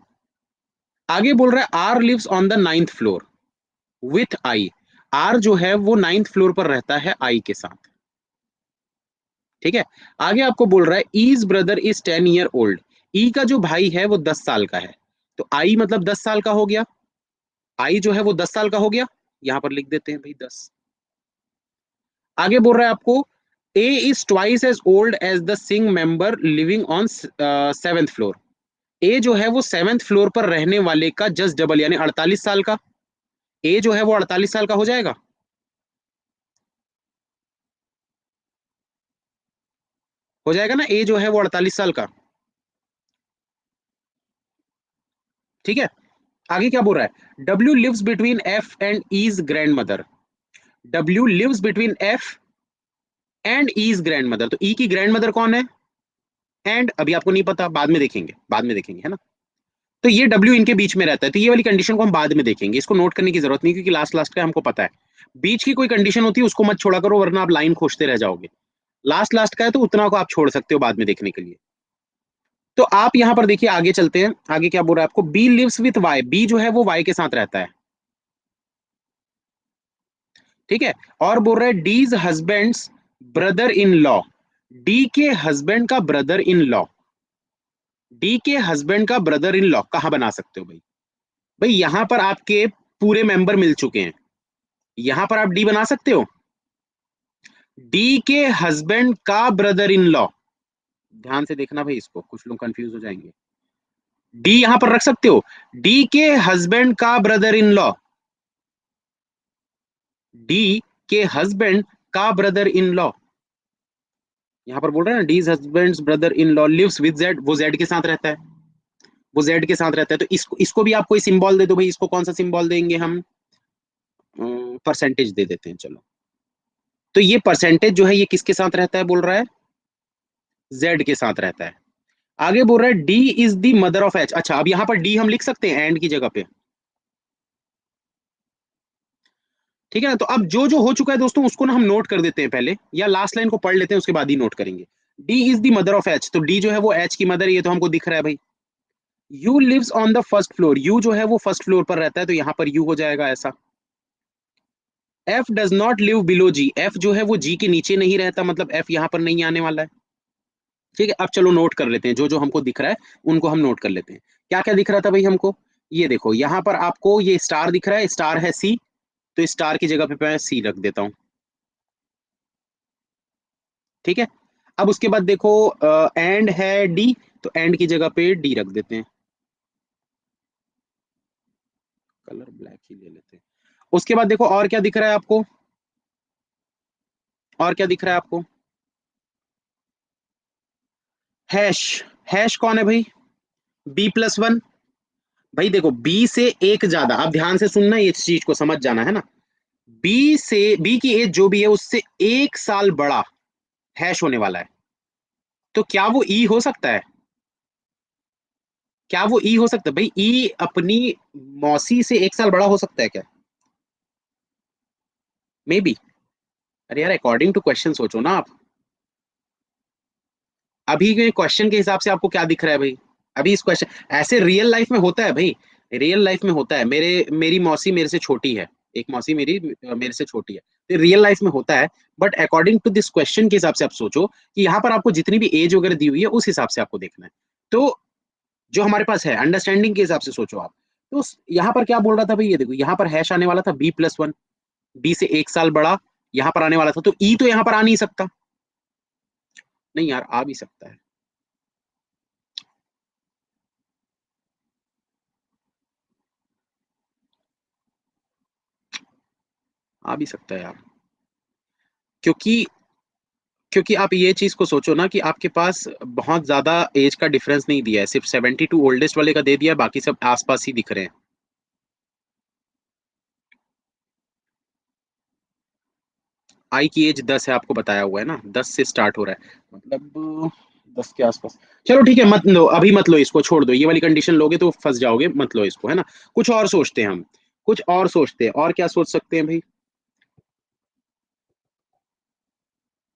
आगे बोल रहा है R lives on the 9th floor with I, R जो है वो 9th फ्लोर पर रहता है आई के साथ, ठीक है। आगे आपको बोल रहा है E's brother is 10 year old, E का जो भाई है वो 10 साल का है, तो आई मतलब 10 साल का हो गया, आई जो है वो 10 साल का हो गया, यहां पर लिख देते हैं भाई 10। आगे बोल रहा है आपको A is twice as old as the Singh member living on 7th floor, A जो है वो 7th फ्लोर पर रहने वाले का जस्ट डबल यानी 48 साल का, ए जो है वो 48 साल का हो जाएगा, हो जाएगा ना, ए जो है वो 48 साल का, ठीक है। आगे क्या बोल रहा है, W lives between F and E's grandmother, W lives between F and E's grandmother, तो ई की ग्रैंड मदर कौन है, एंड अभी आपको नहीं पता, बाद में देखेंगे, बाद में देखेंगे, है ना। तो ये डब्ल्यू इनके बीच में रहता है, तो ये वाली कंडीशन को हम बाद में देखेंगे, इसको नोट करने की जरूरत नहीं, क्योंकि लास्ट लास्ट का हमको पता है, बीच की कोई कंडीशन होती है उसको मत छोड़ा करो, वरना आप लाइन खोजते रह जाओगे, लास्ट लास्ट का है तो उतना को आप छोड़ सकते हो बाद में देखने के लिए। तो आप यहां पर देखिए, आगे चलते हैं, आगे क्या बोल रहा है आपको, B lives with Y, B जो है वो वाई के साथ रहता है, ठीक है। और बोल रहा है D's husband's brother in law, D के हस्बैंड का ब्रदर इन लॉ, डी के हस्बैंड का ब्रदर इन लॉ कहां बना सकते हो भाई, भाई यहां पर आपके पूरे मेंबर मिल चुके हैं, यहां पर आप डी बना सकते हो, डी के हस्बैंड का ब्रदर इन लॉ, ध्यान से देखना भाई, इसको कुछ लोग कंफ्यूज हो जाएंगे, डी यहां पर रख सकते हो, डी के हस्बैंड का ब्रदर इन लॉ, डी के हस्बैंड का ब्रदर इन लॉ, यहां पर बोल रहे हैं ना D's husband brother in law lives with Z, वो जेड के साथ रहता है, वो जेड के साथ रहता है, तो इसको इसको भी आप कोई सिंबल दे दो भाई, इसको कौन सा सिंबल देंगे हम, परसेंटेज दे देते हैं चलो। तो ये परसेंटेज जो है ये किसके साथ रहता है बोल रहा है, जेड के साथ रहता है। आगे बोल रहा है D is the mother of H. अच्छा, अब यहां पर डी हम लिख सकते हैं एंड की जगह पे। ठीक है ना, तो अब जो जो हो चुका है दोस्तों उसको ना हम नोट कर देते हैं पहले, या लास्ट लाइन को पढ़ लेते हैं उसके बाद ही नोट करेंगे। D is the mother of H, तो डी जो है वो एच की मदर, ये तो हमको दिख रहा है भाई। U lives on the first floor, U जो है वो फर्स्ट फ्लोर पर रहता है, तो यहाँ पर यू हो जाएगा ऐसा। F does not live below G, F जो है वो जी के नीचे नहीं रहता, मतलब एफ यहाँ पर नहीं आने वाला है। ठीक है, अब चलो नोट कर लेते हैं जो जो हमको दिख रहा है, उनको हम नोट कर लेते हैं। क्या क्या दिख रहा था भाई हमको, ये देखो यहाँ पर आपको ये स्टार दिख रहा है, स्टार है सी, तो स्टार की जगह पे मैं सी रख देता हूँ। ठीक है, अब उसके बाद देखो एंड है डी, तो एंड की जगह पे डी रख देते हैं। कलर ब्लैक ही ले लेते हैं। उसके बाद देखो और क्या दिख रहा है आपको, और क्या दिख रहा है आपको, हैश। हैश कौन है भाई, B+1। भाई देखो बी से एक ज्यादा, आप ध्यान से सुनना, ये चीज को समझ जाना है ना। बी से, बी की एज जो भी है उससे 1 साल बड़ा हैश होने वाला है। तो क्या वो ई हो सकता है, क्या वो ई हो सकता है भाई, ई अपनी मौसी से 1 साल बड़ा हो सकता है क्या, मे बी। अरे यार अकॉर्डिंग टू क्वेश्चन सोचो ना आप, अभी के क्वेश्चन के हिसाब से आपको क्या दिख रहा है भाई। अभी इस क्वेश्चन, ऐसे रियल लाइफ में होता है भाई, रियल लाइफ में होता है। मेरी मौसी मेरे से छोटी है, एक मौसी मेरी मेरे से छोटी है, तो रियल लाइफ में होता है। But according to this question के हिसाब से आप सोचो कि यहाँ पर आपको जितनी भी एज वगैरह दी हुई है उस हिसाब से आपको देखना है। तो जो हमारे पास है अंडरस्टैंडिंग के हिसाब से सोचो आप। तो यहाँ पर क्या बोल रहा था भाई, ये देखो यहाँ पर हैश आने वाला था B+1, बी से 1 साल बड़ा यहाँ पर आने वाला था, तो ई तो यहाँ पर आ नहीं सकता। नहीं यार, आ भी सकता है, आ भी सकता है यार। क्योंकि क्योंकि आप ये चीज को सोचो ना कि आपके पास बहुत ज्यादा एज का डिफरेंस नहीं दिया है, सिर्फ 72 ओल्डेस्ट वाले का दे दिया है, बाकी सब आसपास ही दिख रहे हैं। आई की एज 10 है, आपको बताया हुआ है ना, 10 से स्टार्ट हो रहा है, मतलब 10 के आसपास। चलो ठीक है, मत लो अभी, मत लो इसको, छोड़ दो, ये वाली कंडीशन लोगे तो फंस जाओगे, मत लो इसको, है ना। कुछ और सोचते हैं हम, कुछ और सोचते हैं, और क्या सोच सकते हैं भाई।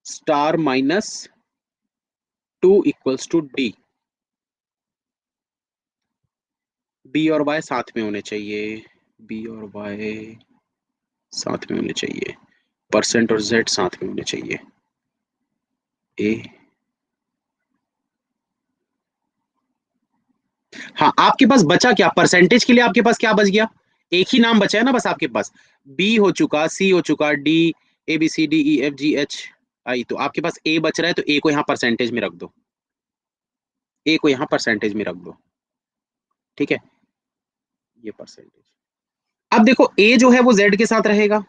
स्टार -2 = D, बी और वाई साथ में होने चाहिए, बी और वाई साथ में होने चाहिए, परसेंट और जेड साथ में होने चाहिए। ए, हाँ आपके पास बचा क्या परसेंटेज के लिए, आपके पास क्या बच गया, एक ही नाम बचा है ना बस आपके पास। बी हो चुका, सी हो चुका, डी, ABCDEFGHI, तो आपके पास ए बच रहा है, तो ए को यहाँ परसेंटेज में रख दो, ए को यहाँ परसेंटेज में रख दो। ठीक है, ये परसेंटेज। अब देखो ए जो है वो जेड के साथ रहेगा,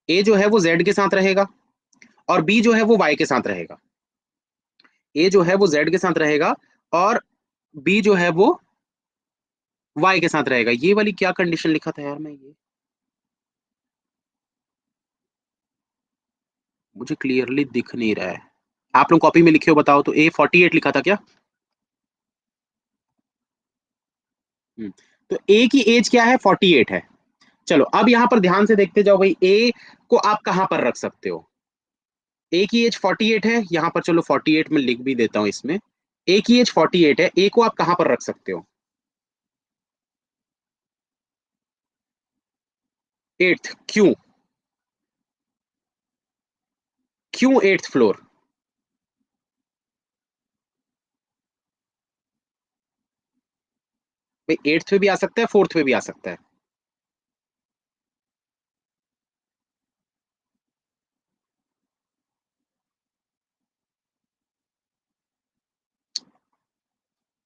ए जो है वो जेड के साथ रहेगा, और बी जो है वो वाई के साथ रहेगा। ए जो है वो जेड के साथ रहेगा, और बी जो है वो वाई के साथ रहेगा। ये वाली क्या कंडीशन लिखा था यार मैं, ये मुझे क्लियरली दिख नहीं रहा है। आप लोग कॉपी में लिखे हो बताओ, तो A48 लिखा था क्या। हम्म, तो ए की एज क्या है, 48 है। चलो अब यहां पर ध्यान से देखते जाओ भाई, ए को आप कहां पर रख सकते हो। ए की एज 48 है, यहां पर चलो 48 में लिख भी देता हूं इसमें। ए की एज 48 है, ए को आप कहां पर रख सकते हो। एट्थ, क्यों, क्यों 8th फ्लोर। भाई 8th पे भी आ सकता है, 4th पे भी आ सकता है।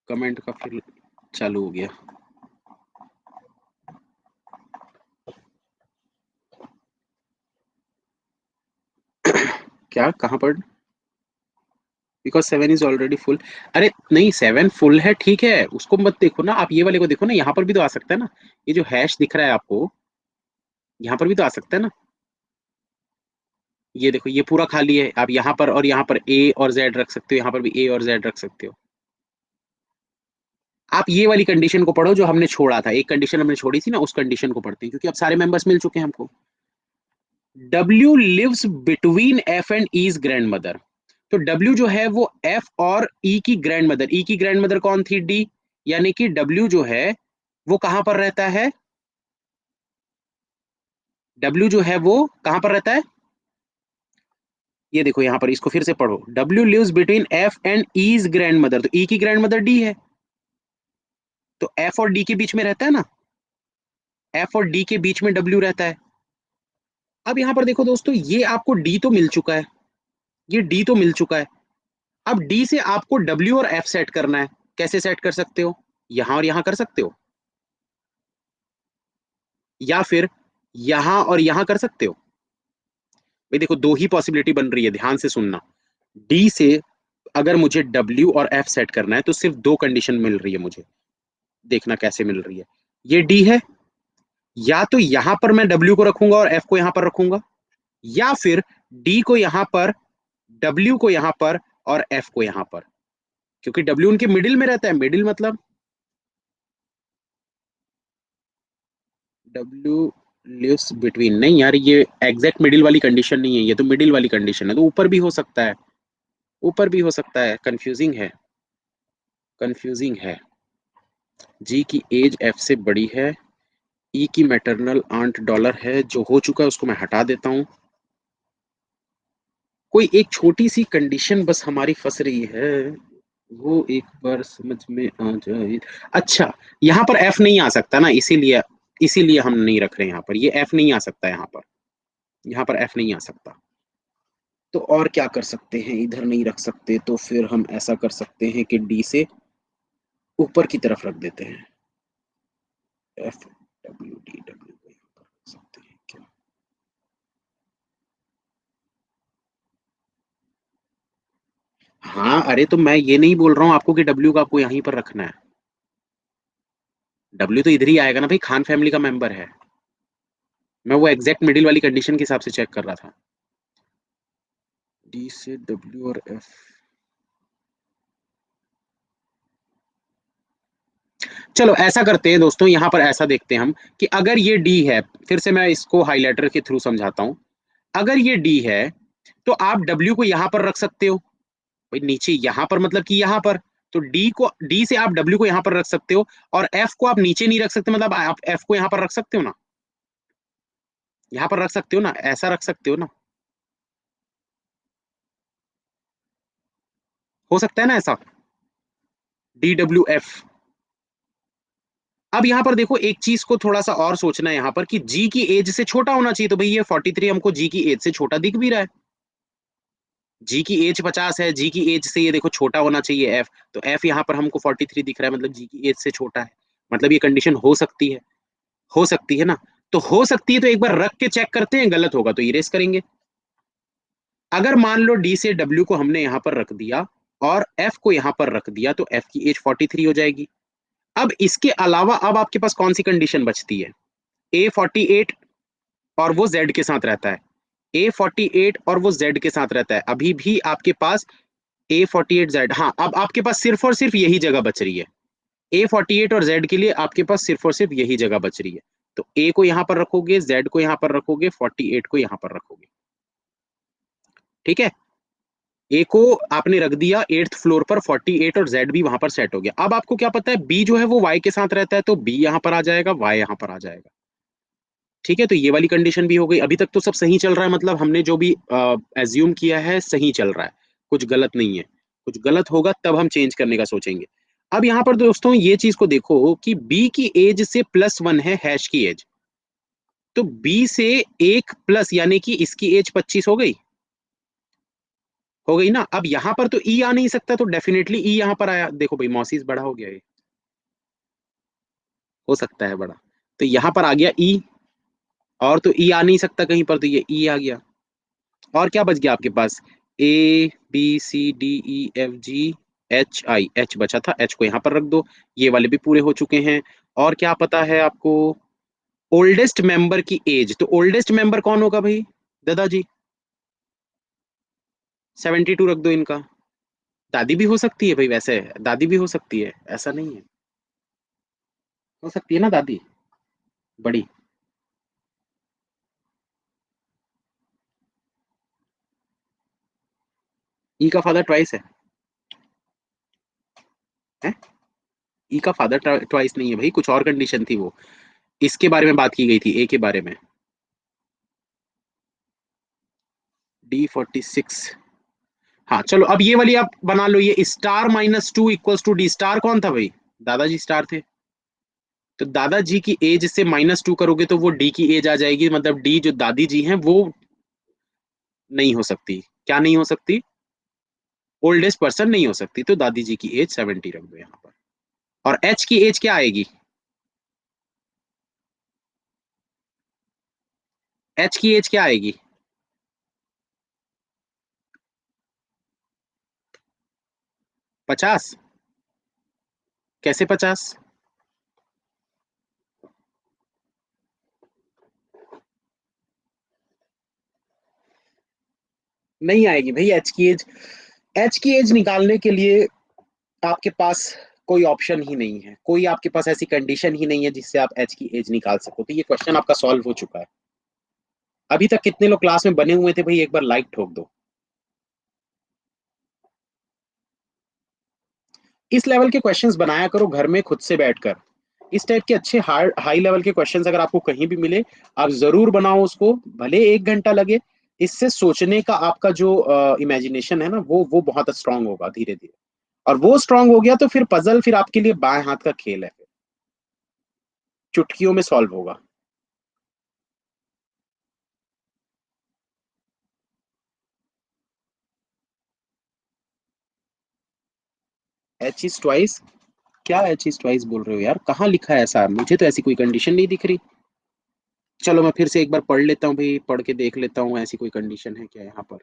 कमेंट का फिर चालू हो गया, क्या कहां पर, बिकॉज 7 इज ऑलरेडी फुल। अरे नहीं, 7 फुल है, ठीक है, उसको मत देखो ना आप, ये वाले को देखो ना, यहाँ पर भी तो आ सकता है ना। ये जो हैश दिख रहा है आपको, यहाँ पर भी तो आ सकता है ना। ये देखो ये पूरा खाली है, आप यहाँ पर और यहाँ पर ए और जेड रख सकते हो, यहाँ पर भी ए और जेड रख सकते हो। आप ये वाली कंडीशन को पढ़ो जो हमने छोड़ा था, एक कंडीशन हमने छोड़ी थी ना, उस कंडीशन को पढ़ते हैं, क्योंकि अब सारे मेंबर्स मिल चुके हैं हमको। W lives between F and E's grandmother. तो W जो है वो F और E की ग्रैंड मदर, E की ग्रैंड मदर कौन थी? D। यानी कि W जो है वो कहां पर रहता है? W जो है वो कहां पर रहता है? ये देखो यहां पर, इसको फिर से पढ़ो। W lives between F and E's grandmother, तो E की ग्रैंड मदर D है, तो F और D के बीच में रहता है ना, F और D के बीच में W रहता है। अब यहां पर देखो दोस्तों, ये आपको D तो मिल चुका है, ये D तो मिल चुका है। अब D से आपको W और F सेट करना है। कैसे सेट कर सकते हो? यहां और यहां कर सकते हो, या फिर यहां और यहां कर सकते हो। भाई देखो, दो ही पॉसिबिलिटी बन रही है, ध्यान से सुनना। डी से अगर मुझे W और F सेट करना है तो सिर्फ दो कंडीशन मिल रही है मुझे। देखना कैसे मिल रही है। ये D है, या तो यहां पर मैं W को रखूंगा और F को यहां पर रखूंगा, या फिर D को यहां पर, W को यहां पर और F को यहां पर। क्योंकि W उनके मिडिल में रहता है, मिडिल मतलब W लिव्स बिटवीन, नहीं यार, ये एग्जैक्ट मिडिल वाली कंडीशन नहीं है, ये तो मिडिल वाली कंडीशन है, तो ऊपर भी हो सकता है, ऊपर भी हो सकता है। कंफ्यूजिंग है, कंफ्यूजिंग है। जी की एज एफ से बड़ी है, ई की मैटरनल आंट डॉलर है, जो हो चुका है उसको मैं हटा देता हूँ। कोई एक छोटी सी कंडीशन बस हमारी फंस रही है, वो एक बार समझ में आ जाए। अच्छा, यहाँ पर एफ नहीं आ सकता ना, इसीलिए इसीलिए हम नहीं रख रहे यहाँ पर, ये एफ नहीं आ सकता यहाँ पर, यहाँ पर एफ नहीं आ सकता। तो और क्या कर सकते हैं, इधर नहीं रख सकते तो फिर हम ऐसा कर सकते हैं कि डी से ऊपर की तरफ रख देते हैं। एफ डब्ल्यू डी डब्ल्यू को यहाँ पर रख सकते हैं क्या? हाँ, अरे तो मैं ये नहीं बोल रहा हूँ आपको कि डब्ल्यू का आपको यहीं पर रखना है। डब्ल्यू तो इधर ही आएगा ना भाई, खान फैमिली का मेंबर है। मैं वो एग्जैक्ट मिडिल वाली कंडीशन के हिसाब से चेक कर रहा था। डी से डब्ल्यू और एफ। चलो ऐसा करते हैं दोस्तों, यहाँ पर ऐसा देखते हैं हम कि अगर ये डी है, फिर से मैं इसको हाईलाइटर के थ्रू समझाता हूँ। अगर ये डी है तो आप डब्ल्यू को यहां पर रख सकते हो। भाई नीचे यहां पर मतलब कि यहां पर, तो डी से आप डब्ल्यू को यहां पर रख सकते हो, और एफ को आप नीचे नहीं रख सकते, मतलब आप एफ को यहां पर रख सकते हो ना, यहां पर रख सकते हो ना, ऐसा रख सकते हो ना, हो सकता है ना ऐसा, DWF। अब यहां पर देखो, एक चीज को थोड़ा सा और सोचना है यहाँ पर कि जी की एज से छोटा होना चाहिए, तो भाई ये 43 हमको जी की एज से छोटा दिख भी रहा है। जी की एज 50 है, जी की एज से ये देखो छोटा होना चाहिए एफ, तो एफ यहाँ पर हमको 43 दिख रहा है, मतलब जी की एज से छोटा है। मतलब ये कंडीशन हो सकती है, हो सकती है ना। तो हो सकती है, तो एक बार रख के चेक करते हैं, गलत होगा तो इरेज करेंगे। अगर मान लो डी से डब्ल्यू को हमने यहां पर रख दिया और एफ को यहां पर रख दिया, तो एफ की एज 43 हो जाएगी। अब इसके अलावा अब आपके पास कौन सी कंडीशन बचती है? A48 और वो जेड के साथ रहता है, A48 और वो जेड के साथ रहता है, अभी भी आपके पास A48 जेड। हाँ, अब आपके पास सिर्फ और सिर्फ यही जगह बच रही है, A48 और जेड के लिए आपके पास सिर्फ और सिर्फ यही जगह बच रही है। तो ए को यहां पर रखोगे, जेड को यहां पर रखोगे, 48 को यहां पर रखोगे। ठीक है, ए को आपने रख दिया 8th फ्लोर पर, 48 और जेड भी वहां पर सेट हो गया। अब आपको क्या पता है, बी जो है वो वाई के साथ रहता है, तो बी यहां पर आ जाएगा, वाई यहां पर आ जाएगा। ठीक है, तो ये वाली कंडीशन भी हो गई। अभी तक तो सब सही चल रहा है, मतलब हमने जो भी एज्यूम किया है सही चल रहा है, कुछ गलत नहीं है। कुछ गलत होगा तब हम चेंज करने का सोचेंगे। अब यहाँ पर दोस्तों ये चीज को देखो कि बी की एज से +1 है हैश की एज, तो बी से एक प्लस, यानी कि इसकी एज 25 हो गई, हो गई ना। अब यहां पर तो ई आ नहीं सकता, तो डेफिनेटली ई यहां पर आया, देखो भाई मौसीज बड़ा हो गया ये, हो सकता है बड़ा, तो यहां पर आ गया ई। और तो ई आ नहीं सकता कहीं पर, तो ये ई आ गया। और क्या बच गया आपके पास? ABCDEFG एच बचा था, एच को यहां पर रख दो। ये वाले भी पूरे हो चुके हैं। और क्या पता है आपको? ओल्डेस्ट मेंबर की एज, तो ओल्डेस्ट मेंबर कौन होगा भाई? दादाजी, 72 रख दो इनका। दादी भी हो सकती है भाई, वैसे दादी भी हो सकती है, ऐसा नहीं है। हो सकती है ना दादी, बड़ी। ई का फादर ट्वाइस है? ई का फादर ट्वाइस नहीं है भाई, कुछ और कंडीशन थी वो। इसके बारे में बात की गई थी, ए के बारे में। D46। हाँ चलो, अब ये वाली आप बना लो, ये star -2 equals to D star कौन था भाई? दादाजी स्टार थे। तो दादाजी की एज से -2 करोगे तो वो डी की एज आ जाएगी, मतलब डी जो दादी जी हैं वो नहीं हो सकती। क्या नहीं हो सकती? ओल्डेस्ट पर्सन नहीं हो सकती, तो दादी जी की एज 70 रख दो यहाँ पर। और एच की एज क्या आएगी? एच की एज क्या आएगी? 50। कैसे 50? नहीं आएगी भाई एच की एज। एच की एज निकालने के लिए आपके पास कोई ऑप्शन ही नहीं है, कोई आपके पास ऐसी कंडीशन ही नहीं है जिससे आप एच की एज निकाल सको, तो ये क्वेश्चन आपका सॉल्व हो चुका है। अभी तक कितने लोग क्लास में बने हुए थे भाई, एक बार लाइक ठोक दो। इस लेवल के क्वेश्चंस बनाया करो घर में खुद से बैठकर। इस टाइप के अच्छे हार्ड हाई लेवल के क्वेश्चंस अगर आपको कहीं भी मिले, आप जरूर बनाओ उसको, भले 1 घंटा लगे। इससे सोचने का आपका जो इमेजिनेशन है ना, वो बहुत स्ट्रांग होगा धीरे धीरे। और वो स्ट्रांग हो गया तो फिर पजल फिर आपके लिए बाएं हाथ का खेल है, फिर चुटकियों में सॉल्व होगा। H is twice? क्या एच इज ट्वाइस बोल रहे हो यार, कहाँ लिखा है ऐसा? मुझे तो ऐसी कोई कंडीशन नहीं दिख रही। चलो मैं फिर से एक बार पढ़ लेता हूँ भाई, पढ़ के देख लेता हूँ ऐसी कोई कंडीशन है क्या यहाँ पर।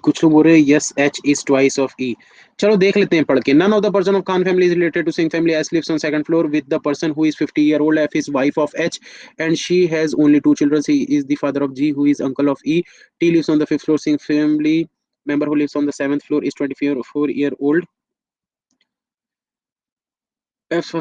कुछ लोग बोल रहे हैं yes H is twice of E. चलो देख लेते हैं पढ़ के। None of the person of Khan family is related to Singh family S lives on second floor with the person who is 50 year old F is wife of H and she has only two children, C is the father of G who is uncle of E. T lives on the fifth floor, Singh family member who lives on the seventh floor is 24-year old F।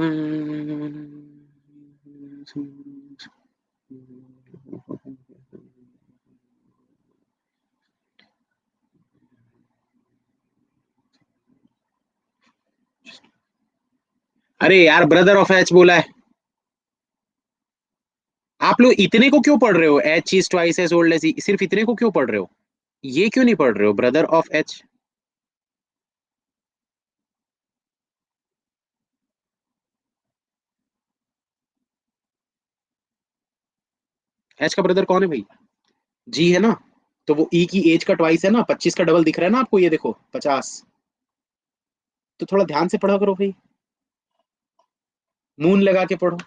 अरे यार brother of H बोला है। आप लोग इतने को क्यों पढ़ रहे हो? H is twice as old as, सिर्फ इतने को क्यों पढ़ रहे हो? ये क्यों नहीं पढ़ रहे हो, ब्रदर ऑफ एच? एच का ब्रदर कौन है भाई? जी है ना? तो वो ई की एज का ट्वाइस है ना, 25 का डबल दिख रहा है ना आपको, ये देखो 50। तो थोड़ा ध्यान से पढ़ा करो भाई, मून लगा के पढ़ो।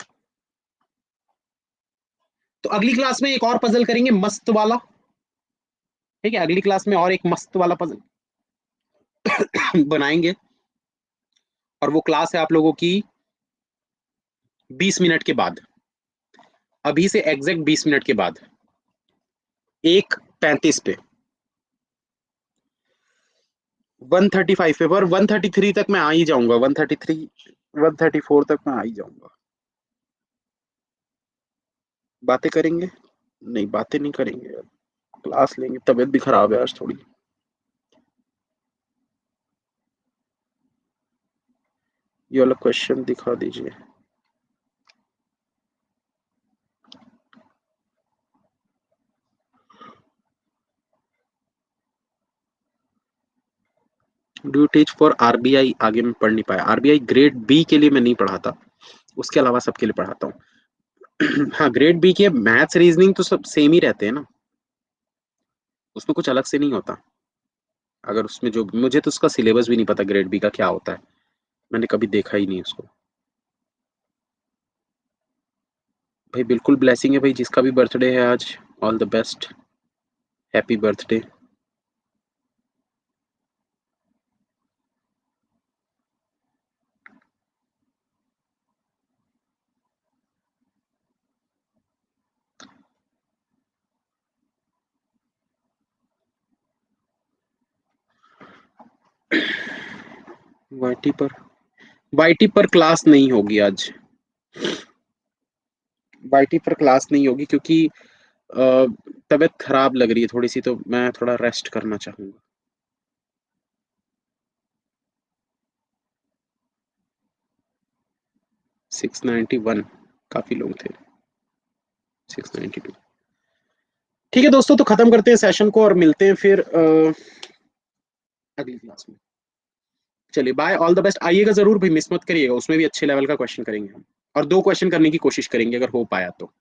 तो अगली क्लास में एक और पजल करेंगे मस्त वाला। ठीक है, अगली क्लास में और एक मस्त वाला पजल बनाएंगे। और वो क्लास है आप लोगों की 20 मिनट के बाद, अभी से एग्जैक्ट 20 मिनट के बाद, 1:35 पे, 1:35 पे। पर 1:33 तक मैं आ ही जाऊंगा, 1:33 1:34 तक मैं आ ही जाऊंगा। बातें करेंगे? नहीं बातें नहीं करेंगे यार, क्लास लेंगे, तबीयत भी खराब है आज थोड़ी। ये वाला क्वेश्चन दिखा दीजिए। Do teach for RBI? आगे मैं पढ़ नहीं पाया, आरबीआई ग्रेड बी के लिए मैं नहीं पढ़ाता, उसके अलावा सबके लिए पढ़ाता हूँ। हाँ ग्रेड बी के मैथ्स रीजनिंग तो सब सेम ही रहते हैं ना, उसमें कुछ अलग से नहीं होता। अगर उसमें जो, मुझे तो उसका सिलेबस भी नहीं पता ग्रेड बी का क्या होता है, मैंने कभी देखा ही नहीं उसको। भाई बिल्कुल ब्लेसिंग है भाई, जिसका भी बर्थडे है आज, all the best, happy birthday. YT पर क्लास नहीं होगी आज। वाईटी पर क्लास नहीं होगी क्योंकि तबीयत खराब लग रही है थोड़ी सी, तो मैं थोड़ा रेस्ट करना चाहूंगा। 691 काफी लोग थे। 692। ठीक है दोस्तों, तो खत्म करते हैं सेशन को और मिलते हैं फिर अगली क्लास में। चलिए बाय, ऑल द बेस्ट। आइएगा जरूर भाई, मिस मत करिएगा, उसमें भी अच्छे लेवल का क्वेश्चन करेंगे हम। और 2 क्वेश्चन करने की कोशिश करेंगे अगर हो पाया तो।